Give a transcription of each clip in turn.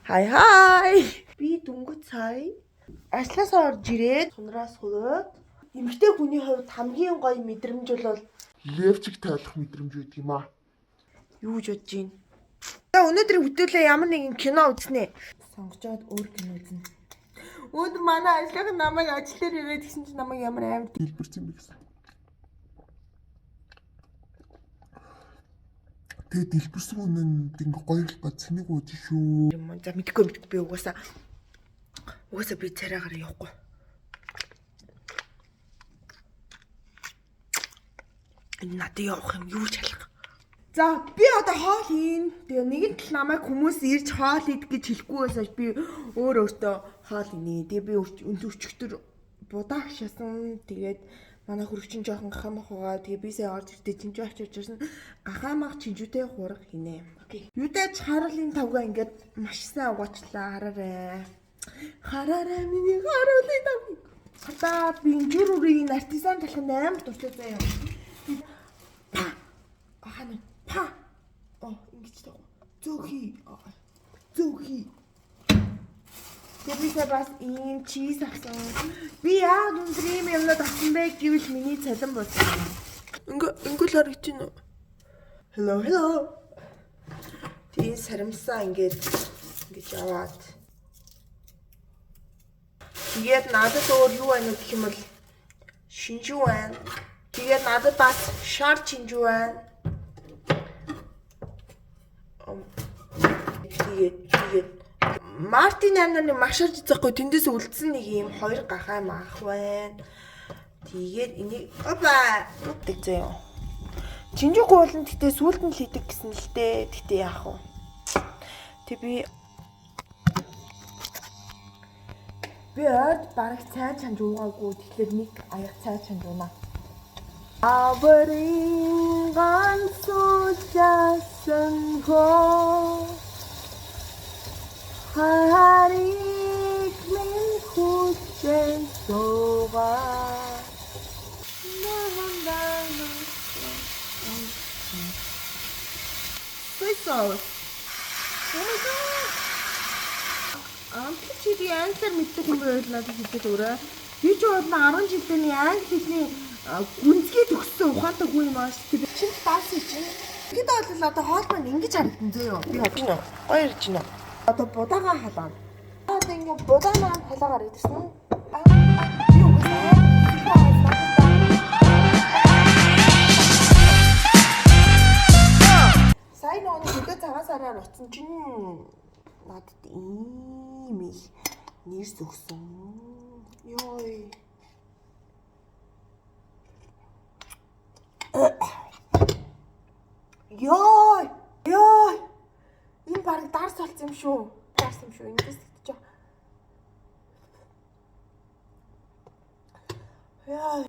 Хай. Би дөнгөж сая ажлаас орж ирээд сунраас хөрөөд эмэгтэй хүний хувьд хамгийн гоё мэдрэмж бол левчиг тайлах мэдрэмж байдаг юм аа. Юу гэж бодож байна? За өнөөдөр бүтээлээ ямар нэгэн кино үзнэ. Сонгочоод өөр кино үзнэ. Өнөөдөр манай ажлынхан намайг ажиллаар ирээд гисэн чинь намайг ямар амар дэлбэрсэн бэ гэсэн. Тэгээ дэлбэрсэн үнэнд ингээ гоё л ба цэнийг ууж шүү. За мэдгүй би угаасаа би царайгаар явахгүй. Энэ надад явах юм юу ч алга. За би одоо хоол хийн. Тэгээ нэгэн тал намайг хүмүүс ирж хоол ид гэж хэлэхгүй байсаа би өөртөө хоол инээ. Тэгээ би өчигдөр будаа хашаасан. Тэгээд манай хөрөгчин жоохон гахамах байгаа. Тэгээ би сая орж ирдээ чинжүү очиж ирсэн. Гахамах чинжүүтэй хураг хийнэ. Окей. Юудаач харуулын тавга ингээд маш сайн угаачлаа. Хараарай миний харуулын тавга. Хатаа би инжүрүрийн артизан талханд амар дуртай заяа. Ахана па. Ингэж таа. Зөөхий. Тэрнийхээ бас ийм чиз авсан. Би яа өндрийн юмнууд авсан бэ гэвэл миний цалин болсон. Ингүүл харагч гинөө. Hello. Тийм сарамсаа ингэж яваад. Тэгээд надад өөр юу байна гэх юм бол шинжүү байна. Тэгээд надад бас шар шинжүү байна. Тэгээд Мартин амнаны машарж захгүй тэндээс үлдсэн нэг юм хоёр гахаа маах байна. Тэгээд энийг утдаг заяа. Чинжүү гуулан гэтээ сүулт нь л хийдэг гэсэн л дээ. Гэтээ яах вэ? Тэг би ойд бараг цай чанж уугаагүй. Тэгэхээр нэг аяг цай чанж уунаа. Аврын ганцуулсан хоо харик минь хүчэн суугаа Сойсоо. Амтлчид англи мэддэг юм байл надад хэлээд өрөө. Би ч бодлоо 10 жилийн англи хэлний гүнзгий төгссөн ухаантай хүн юм ааш. Тэр чинь даасан чинь. Тэгэд бол одоо хоол маань ингэж харагдсан зөө юу. Би хадж гинэ. Гоё ирж гинэ. Одоо будаага халаа. Одоо ингэ будаа маань халаагаар идсэн. Би угаасаа сайн нэг хөдөө цагаан сараар утсан чинь надад ийм их нэрс өгсөн. Йой. Йой. Энэ баг дарс болсон юм шүү. Ингээс тэгтэж. Яа.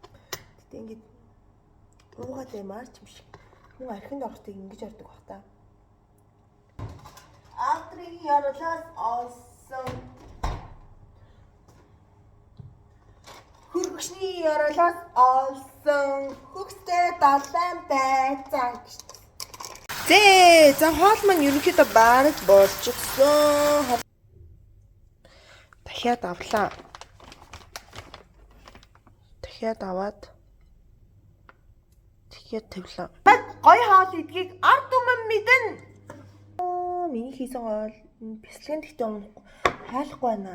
Гэтэ ингэ уугаад баймаар ч юм шиг. Хүн архинд орохтыг ингэж ордог бах та. Автрийн ярлаас олсон. Хөргөчний ярлаас олсон. Хөгстэй далайн байцаа гэж. За хоол маань ерөнхийдөө баард болчихсон. Дахиад авлаа. Дахиад аваад тавлаа. Гой хоол идгийг ард түмэн мэднэ. Миний хийсэн хоол бяцлагын тэгтээ унахгүй хаалахгүй байна.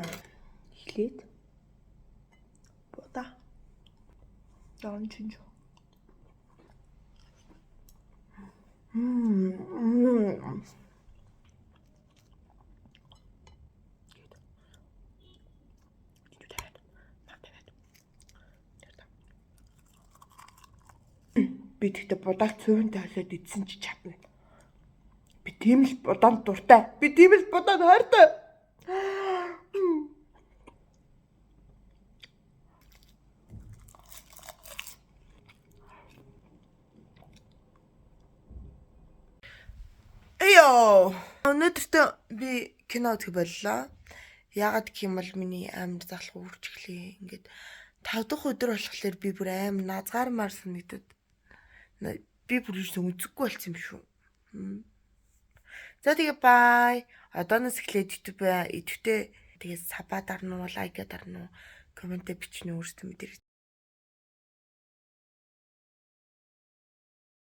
Эхлээд будаа. Яан чинж. Би тэгтээ будааг цөөнтэй холиод идсэн чи чадна. Би тийм л будаанд дуртай. Би тийм л будаанд хайртай. Өнөөдөртөө би кино үзэх боллоо. Яагаад гэх юм бол миний амар залхуу үрж эхлэе. Ингээд 5 дахь өдөр болохоор би бүр амар назгаармаар санагдаад. Би бүр үзэхгүй болсон юм шүү. За тэгээ бай. Одооноос эхлээд YouTube идэвхтэй тэгээ сабаа дарна уу, лайк дарна уу, комент бичнэ өөрсдөө мэдэрэг.